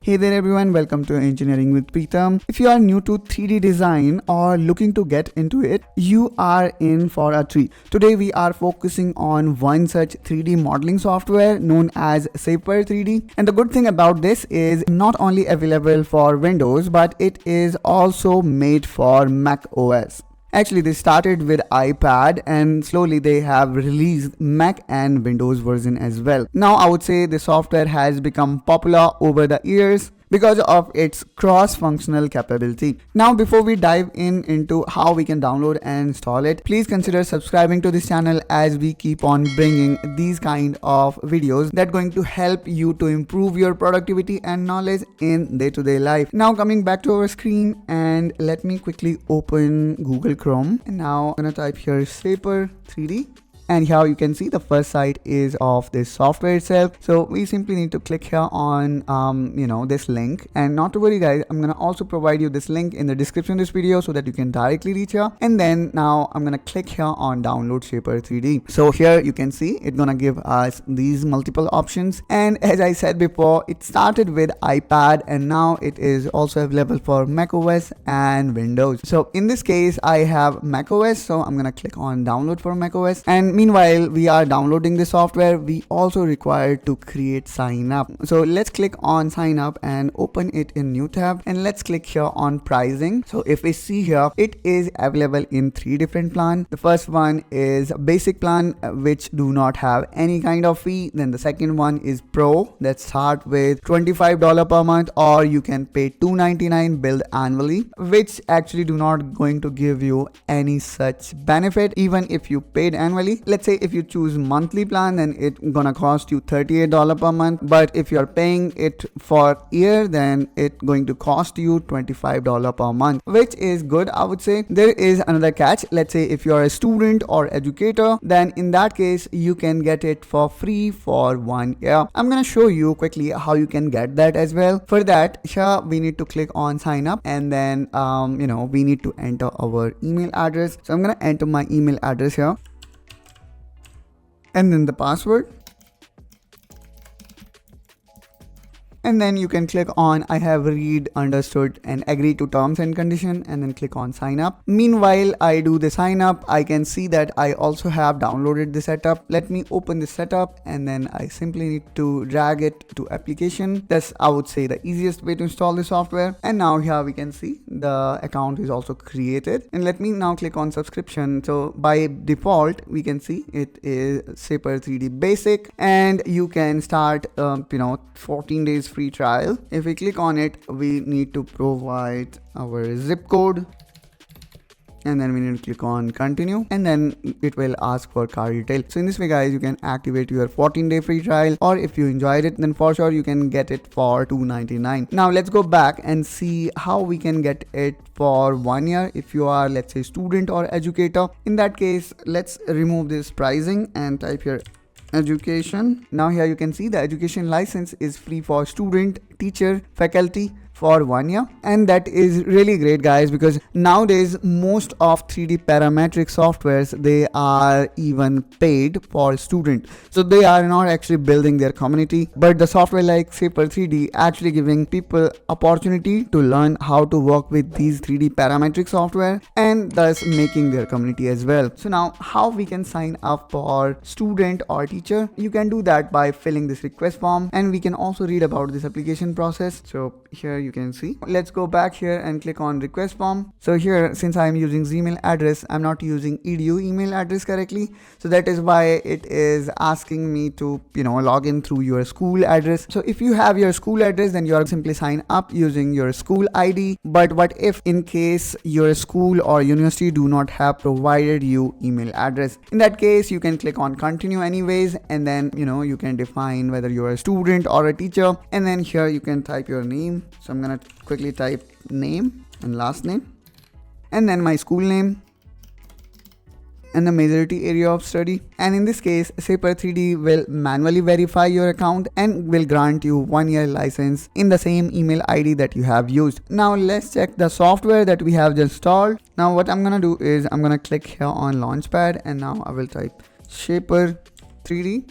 Hey there everyone, welcome to Engineering with Preetham. If you are new to 3D design or looking to get into it, you are in for a treat. Today we are focusing on one such 3D modeling software known as Shapr3D. And the good thing about this is not only available for Windows, but it is also made for macOS. Actually, they started with iPad and slowly they have released Mac and Windows version as well. Now I would say the software has become popular over the years because of its cross-functional capability. Now before we dive into how we can download and install it, please consider subscribing to this channel as we keep on bringing these kind of videos that are going to help you to improve your productivity and knowledge in day-to-day life. Now coming back to our screen, and let me quickly open Google Chrome, and now I'm gonna type here Shapr3D. And here you can see the first site is of this software itself. So we simply need to click here on this link, and not to worry guys, I'm gonna also provide you this link in the description of this video so that you can directly reach here. And then now I'm gonna click here on download Shapr3D. So here you can see it's gonna give us these multiple options, and as I said before, it started with iPad and now it is also available for macOS and Windows. So in this case I have macOS, so I'm gonna click on download for macOS. And meanwhile we are downloading the software, we also require to create sign up. So let's click on sign up and open it in new tab, and let's click here on pricing. So if we see here, it is available in 3 different plans. The first one is basic plan, which do not have any kind of fee. Then the second one is pro, that start with $25 per month, or you can pay $299 billed annually, which actually do not going to give you any such benefit even if you paid annually. Let's say if you choose monthly plan, then it's gonna cost you $38 per month, but if you're paying it for year, then it's going to cost you $25 per month, which is good, I would say. There is another catch. Let's say if you're a student or educator, then in that case you can get it for free for 1 year. I'm gonna show you quickly how you can get that as well. For that, here we need to click on sign up, and then we need to enter our email address. So I'm gonna enter my email address here, and then the password, and then you can click on I have read, understood and agree to terms and condition, and then click on sign up. Meanwhile I do the sign up, I can see that I also have downloaded the setup. Let me open the setup, and then I simply need to drag it to application. That's, I would say, the easiest way to install the software. And now here we can see the account is also created, and let me now click on subscription. So by default we can see it is Shapr3D basic, and you can start 14 days free trial. If we click on it, we need to provide our zip code, and then we need to click on continue, and then it will ask for card detail. So in this way guys, you can activate your 14-day free trial, or if you enjoyed it, then for sure you can get it for $299. Now let's go back and see how we can get it for 1 year if you are, let's say, student or educator. In that case, let's remove this pricing and type here education. Now here you can see the education license is free for student, teacher, faculty for 1 year, and that is really great guys, because nowadays most of 3D parametric softwares, they are even paid for student, so they are not actually building their community. But the software like Shapr3D actually giving people opportunity to learn how to work with these 3D parametric software, and thus making their community as well. So now how we can sign up for student or teacher? You can do that by filling this request form, and we can also read about this application process. So here you can see, let's go back here and click on request form. So here, since I'm using Gmail address, I'm not using edu email address correctly, so that is why it is asking me to log in through your school address. So if you have your school address, then you are simply sign up using your school ID. But what if in case your school or university do not have provided you email address? In that case, you can click on continue anyways, and then you can define whether you're a student or a teacher, and then here you can type your name. So I'm gonna quickly type name and last name, and then my school name, and the majority area of study. And in this case, Shapr3D will manually verify your account and will grant you 1 year license in the same email ID that you have used. Now let's check the software that we have just installed. Now what I'm gonna do is I'm gonna click here on Launchpad, and now I will type Shapr3D,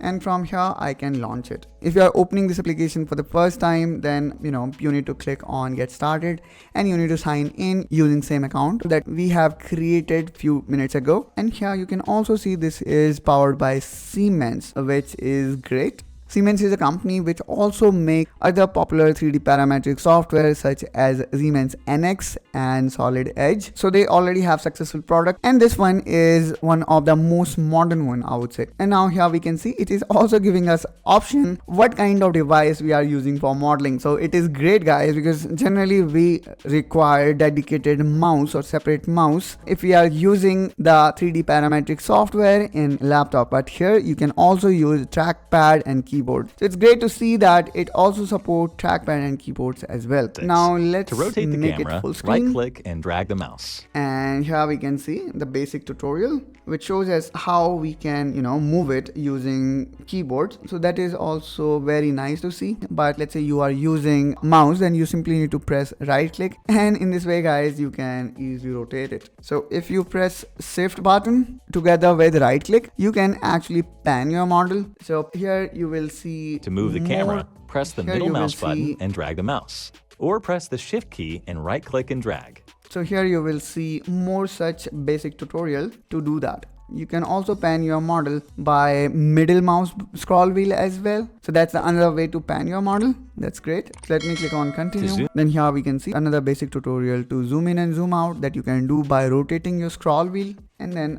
and from here I can launch it. If you are opening this application for the first time, then you need to click on get started and you need to sign in using same account that we have created few minutes ago. And here you can also see this is powered by Siemens, which is great. Siemens is a company which also makes other popular 3D parametric software such as Siemens NX and Solid Edge. So they already have successful product, and this one is one of the most modern one, I would say. And now here we can see it is also giving us option what kind of device we are using for modeling. So it is great, guys, because generally we require dedicated mouse or separate mouse if we are using the 3D parametric software in laptop, but here you can also use trackpad and keyboard. So it's great to see that it also supports trackpad and keyboards as well. Now let's rotate the make camera, it full screen. right click and drag the mouse. And here we can see the basic tutorial which shows us how we can move it using keyboard. So that is also very nice to see. But let's say you are using mouse, then you simply need to press right click, and in this way, guys, you can easily rotate it. So if you press shift button together with right click, you can actually pan your model. So here you will see to move the camera, press the middle mouse button and drag the mouse, or press the shift key and right click and drag. So here you will see more such basic tutorial to do that. You can also pan your model by middle mouse scroll wheel as well. So that's another way to pan your model. That's great. So let me click on continue. Then here we can see another basic tutorial to zoom in and zoom out that you can do by rotating your scroll wheel. And then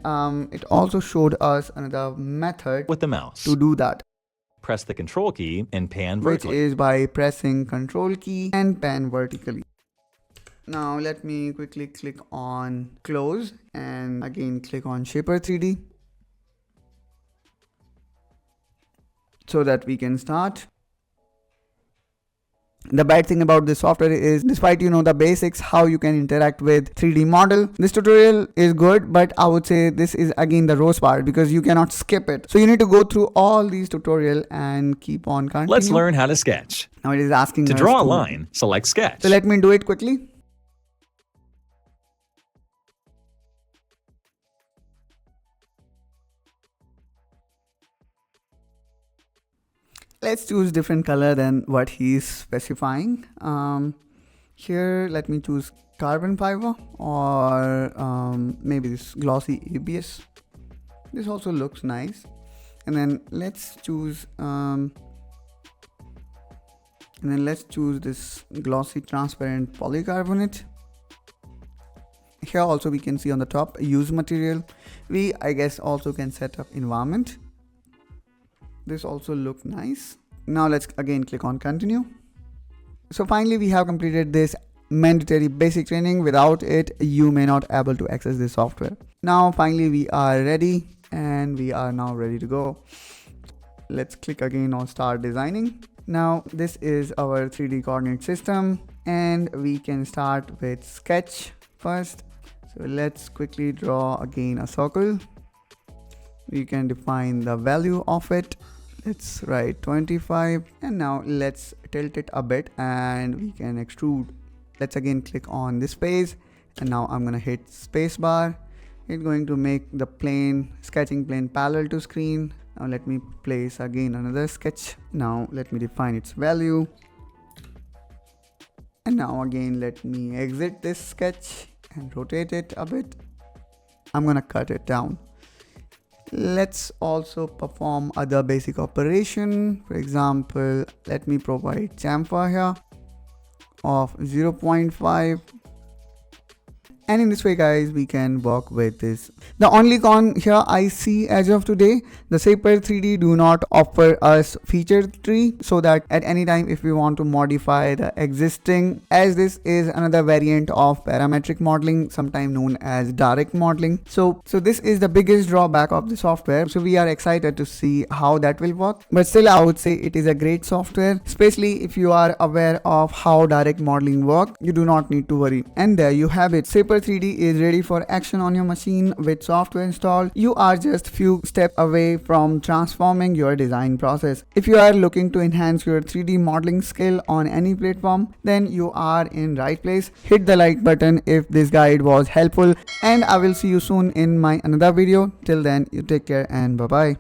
it also showed us another method with the mouse to do that. Press the control key and pan vertically. Which is by pressing control key and pan vertically. Now let me quickly click on close and again click on Shapr3D so that we can start. The bad thing about this software is, despite the basics how you can interact with 3D model, this tutorial is good, but I would say this is again the roast part because you cannot skip it. So you need to go through all these tutorial and keep on continuing. Let's learn how to sketch. Now it is asking to draw a line, select sketch. So let me do it quickly. Let's choose different color than what he's specifying. Here, let me choose carbon fiber or maybe this glossy ABS. This also looks nice. And then let's choose this glossy transparent polycarbonate. Here also we can see on the top use material. We I guess also can set up environment. This also looks nice. Now let's again click on continue. So finally we have completed this mandatory basic training. Without it, you may not able to access this software. Now finally we are ready and we are now ready to go. Let's click again on start designing. Now this is our 3D coordinate system and we can start with sketch first. So let's quickly draw again a circle. We can define the value of it. Let's write 25 and now let's tilt it a bit and we can extrude. Let's again click on this space and now I'm gonna hit space bar. It's going to make the sketching plane parallel to screen. Now let me place again another sketch. Now let me define its value. And now again let me exit this sketch and rotate it a bit. I'm gonna cut it down. Let's also perform other basic operation. For example, let me provide chamfer here of 0.5. And in this way, guys, we can work with this. The only con here I see as of today, the Shapr3D do not offer us feature tree, so that at any time if we want to modify the existing, as this is another variant of parametric modeling, sometimes known as direct modeling. So this is the biggest drawback of the software. So we are excited to see how that will work. But still, I would say it is a great software, especially if you are aware of how direct modeling works. You do not need to worry. And there you have it. Shapr3D is ready for action on your machine with software installed. You are just few steps away from transforming your design process. If you are looking to enhance your 3D modeling skill on any platform, then you are in right place. Hit the like button if this guide was helpful, and I will see you soon in my another video. Till then, you take care and bye bye.